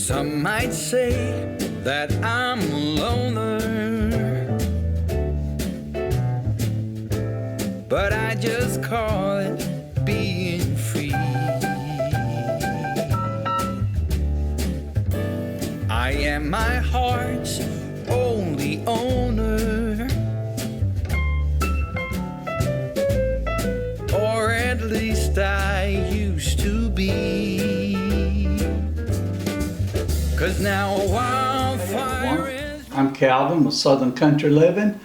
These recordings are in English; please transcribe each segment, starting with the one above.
Some might say that I'm a loner, but I just call it being free. I am my heart's only owner, or at least I used to be. 'Cause now a wildfire is... I'm Calvin with Southern Country Living,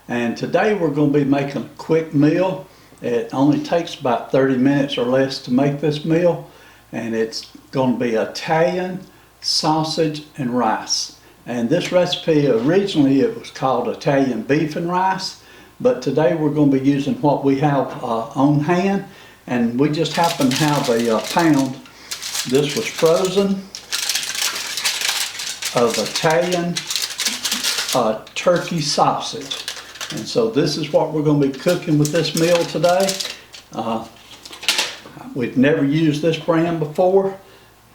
and today we're going to be making a quick meal. It only takes about 30 minutes or less to make this meal, and it's going to be Italian sausage and rice. And this recipe, originally it was called Italian beef and rice, but today we're going to be using what we have on hand, and we just happen to have a pound. This was frozen of Italian turkey sausage. And so this is what we're going to be cooking with this meal today. We've never used this brand before.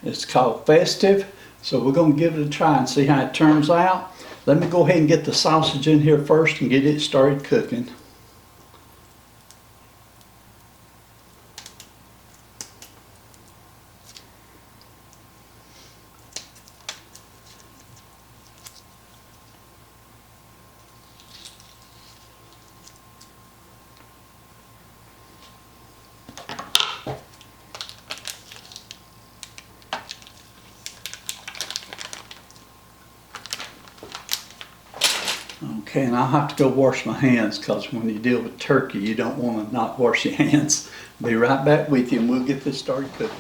It's called Festive. So we're going to give it a try and see how it turns out. Let me go ahead and get the sausage in here first and get it started cooking. Okay, and I'll have to go wash my hands because when you deal with turkey, you don't want to not wash your hands. Be right back with you and we'll get this started cooking.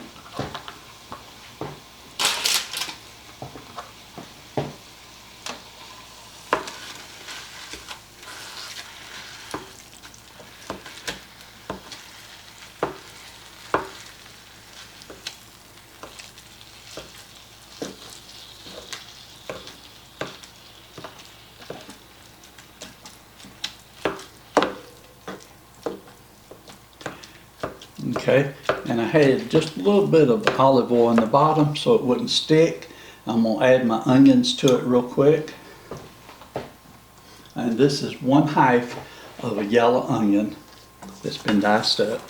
Okay, and I had just a little bit of olive oil in the bottom so it wouldn't stick. I'm going to add my onions to it real quick. And this is 1/2 of a yellow onion that's been diced up.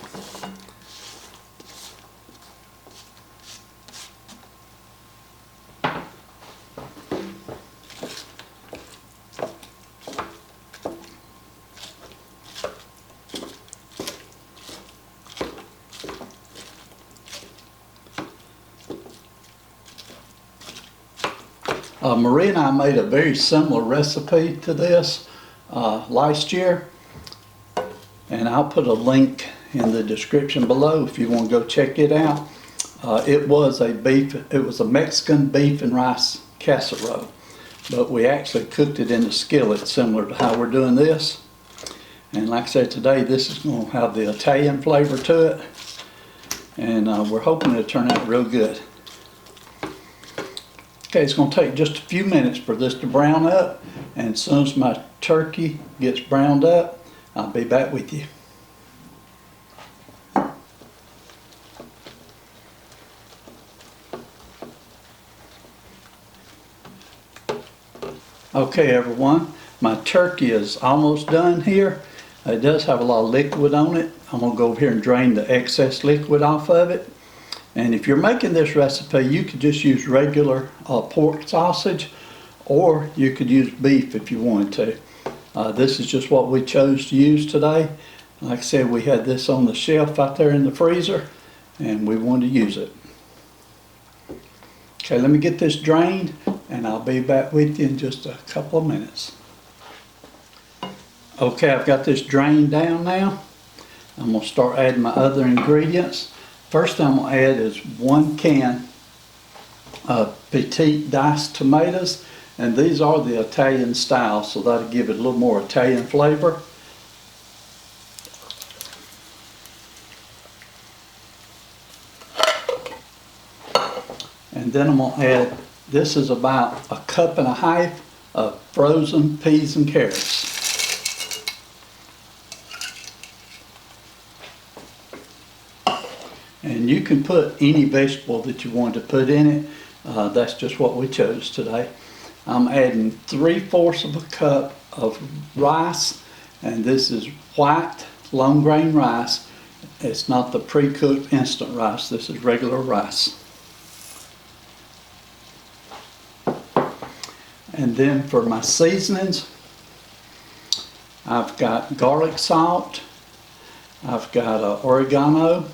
Marie and I made a very similar recipe to this last year, and I'll put a link in the description below if you want to go check it out. It was a Mexican beef and rice casserole, but we actually cooked it in a skillet similar to how we're doing this. And like I said, today this is going to have the Italian flavor to it, and we're hoping it'll turn out real good. Okay, it's going to take just a few minutes for this to brown up, and as soon as my turkey gets browned up, I'll be back with you. Okay everyone, my turkey is almost done here. It does have a lot of liquid on it. I'm going to go over here and drain the excess liquid off of it. And if you're making this recipe, you could just use regular pork sausage, or you could use beef if you wanted to. This is just what we chose to use today. Like I said, we had this on the shelf out there in the freezer, and we wanted to use it. Okay, let me get this drained, and I'll be back with you in just a couple of minutes. Okay, I've got this drained down now. I'm going to start adding my other ingredients. First thing I'm going to add is 1 can of petite diced tomatoes, and these are the Italian style, so that'll give it a little more Italian flavor. And then I'm going to add, this is about 1.5 cups of frozen peas and carrots. And you can put any vegetable that you want to put in it. That's just what we chose today. I'm adding 3/4 of a cup of rice, and this is white long grain rice. It's not the pre-cooked instant rice. This is regular rice. And then for my seasonings, I've got garlic salt, I've got oregano,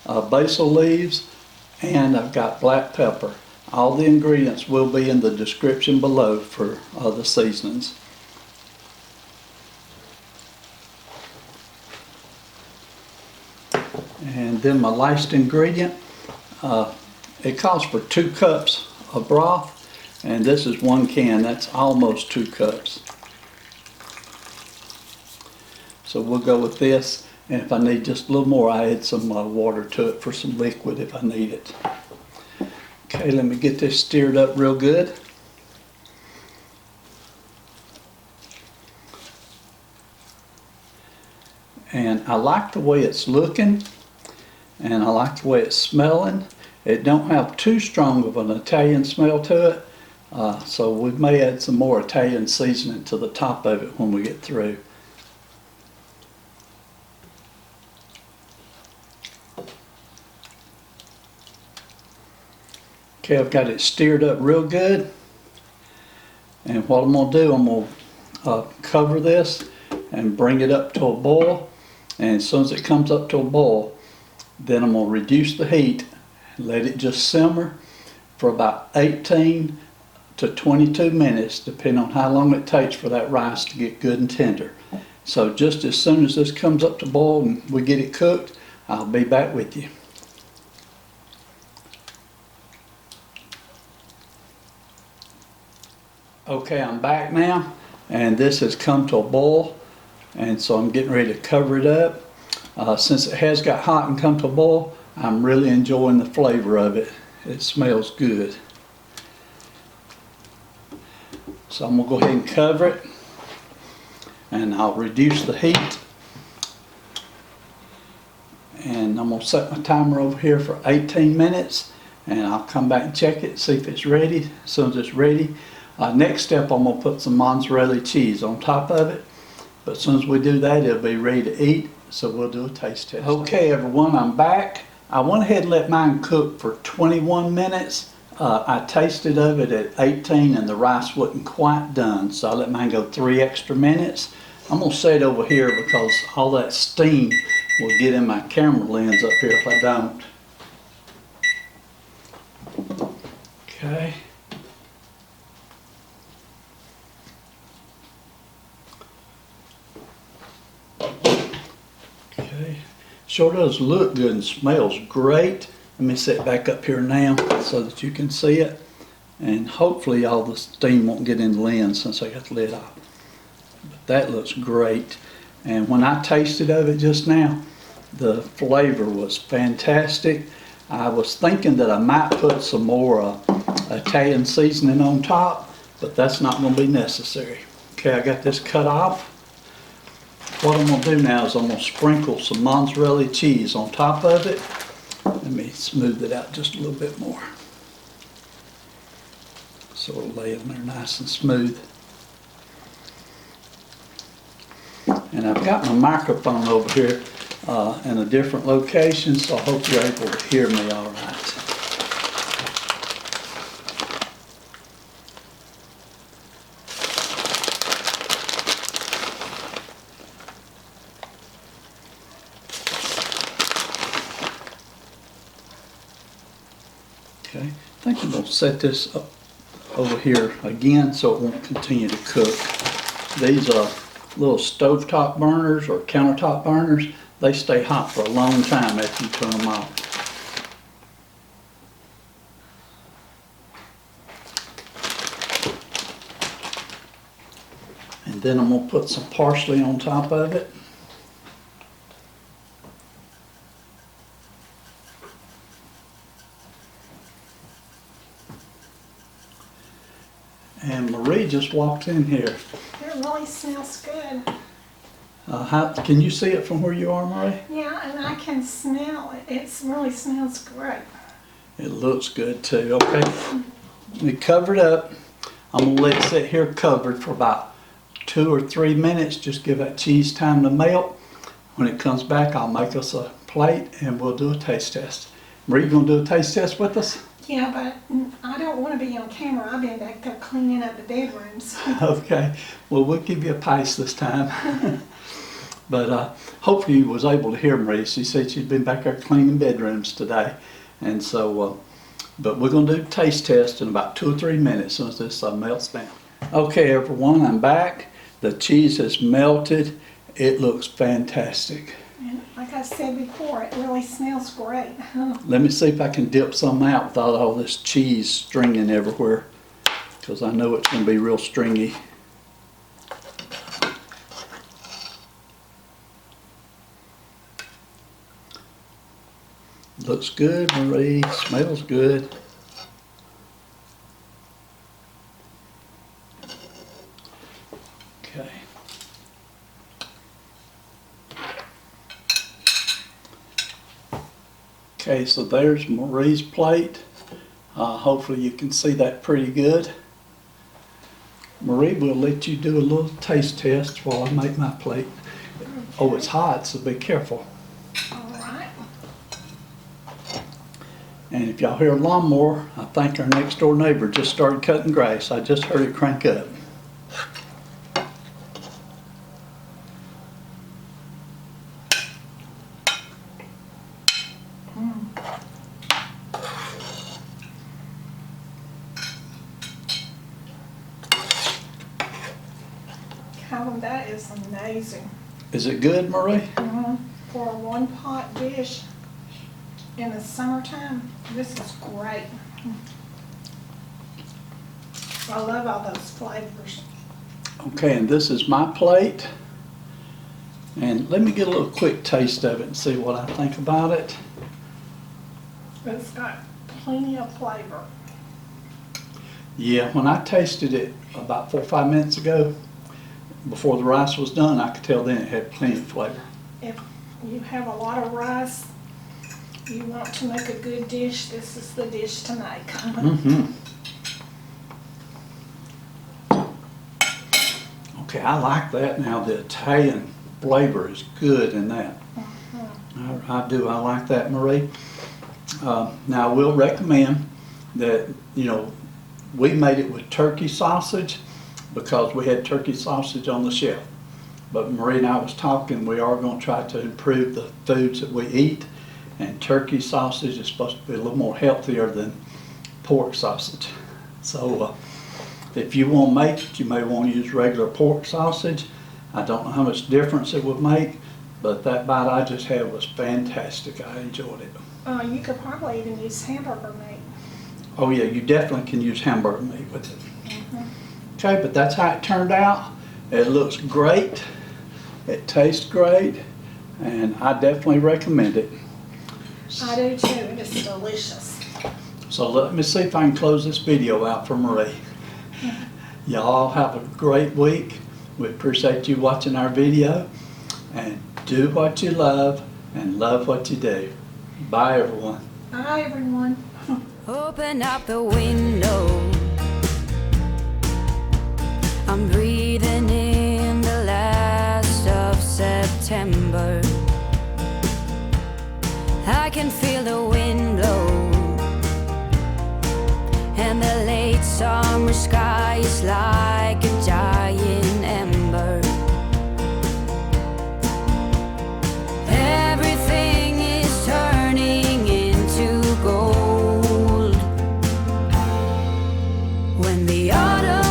basil leaves, and I've got black pepper. All the ingredients will be in the description below for the seasonings. And then my last ingredient, it calls for 2 cups of broth, and this is 1 can. That's almost 2 cups. So we'll go with this, and if I need just a little more, I add some water to it for some liquid if I need it. Okay, let me get this stirred up real good. And I like the way it's looking, and I like the way it's smelling. It don't have too strong of an Italian smell to it, so we may add some more Italian seasoning to the top of it when we get through. Okay, I've got it stirred up real good, and what I'm going to do, I'm going to cover this and bring it up to a boil, and as soon as it comes up to a boil, then I'm going to reduce the heat and let it just simmer for about 18 to 22 minutes, depending on how long it takes for that rice to get good and tender. So just as soon as this comes up to boil and we get it cooked, I'll be back with you. Okay, I'm back now, and this has come to a boil, and so I'm getting ready to cover it up. Since it has got hot and come to a boil, I'm really enjoying the flavor of it. It smells good. So I'm going to go ahead and cover it, and I'll reduce the heat. And I'm going to set my timer over here for 18 minutes, and I'll come back and check it, see if it's ready. As soon as it's ready, next step, I'm going to put some mozzarella cheese on top of it. But as soon as we do that, it'll be ready to eat. So we'll do a taste test. Okay, everyone, I'm back. I went ahead and let mine cook for 21 minutes. I tasted of it at 18 and the rice wasn't quite done. So I let mine go 3 extra minutes. I'm going to set it over here because all that steam will get in my camera lens up here if I don't. Okay. Okay, sure does look good and smells great. Let me set it back up here now so that you can see it. And hopefully all the steam won't get in the lens since I got the lid off. But that looks great. And when I tasted of it just now, the flavor was fantastic. I was thinking that I might put some more Italian seasoning on top, but that's not going to be necessary. Okay, I got this cut off. What I'm going to do now is I'm going to sprinkle some mozzarella cheese on top of it. Let me smooth it out just a little bit more, so it'll lay in there nice and smooth. And I've got my microphone over here in a different location, so I hope you're able to hear me all right. Okay, I think I'm going to set this up over here again so it won't continue to cook. These little stovetop burners or countertop burners, they stay hot for a long time after you turn them off. And then I'm going to put some parsley on top of it. And Marie just walked in here. It really smells good. Can you see it from where you are, Marie? Yeah, and I can smell it. It really smells great. It looks good too. Okay, let me cover it up. I'm gonna let it sit here covered for about 2 or 3 minutes. Just give that cheese time to melt. When it comes back, I'll make us a plate and we'll do a taste test. Marie, you gonna do a taste test with us? Yeah, but I don't want to be on camera. I've been back there cleaning up the bedrooms. Okay, well, we'll give you a pace this time. But hopefully you was able to hear Marie. She said she'd been back there cleaning bedrooms today. And so, but we're going to do a taste test in about 2 or 3 minutes as this melts down. Okay, everyone, I'm back. The cheese has melted. It looks fantastic. And like I said before, it really smells great. Let me see if I can dip some out without all this cheese stringing everywhere, because I know it's going to be real stringy. Looks good, Marie. Smells good. Okay. Okay, so there's Marie's plate. Hopefully you can see that pretty good. Marie, we'll let you do a little taste test while I make my plate. Oh, it's hot, so be careful. All right. And if y'all hear a lawnmower, I think our next door neighbor just started cutting grass. I just heard it crank up. Calvin, that is amazing. Is it good, Marie? For a one-pot dish in the summertime, this is great. I love all those flavors. Okay, and this is my plate. And let me get a little quick taste of it and see what I think about it. It's got plenty of flavor. Yeah, when I tasted it about 4 or 5 minutes ago, before the rice was done, I could tell then it had plenty of flavor. If you have a lot of rice, you want to make a good dish, this is the dish to make. Okay, I like that now. The Italian flavor is good in that. I do. I like that, Marie. Now, I will recommend that, we made it with turkey sausage because we had turkey sausage on the shelf. But Marie and I was talking, we are going to try to improve the foods that we eat, and turkey sausage is supposed to be a little more healthier than pork sausage. So if you want to make it, you may want to use regular pork sausage. I don't know how much difference it would make, but that bite I just had was fantastic. I enjoyed it. You could probably even use hamburger meat. Oh yeah, you definitely can use hamburger meat with it. Okay, but that's how it turned out. It looks great. It tastes great, and I definitely recommend it. I do too. It is delicious. So let me see if I can close this video out for Marie. Y'all have a great week. We appreciate you watching our video, and do what you love and love what you do. Bye everyone. Bye everyone. Open up the window. I'm breathing in the last of September. I can feel the wind blow, and the late summer sky is like a giant ember. Everything is turning into gold when the autumn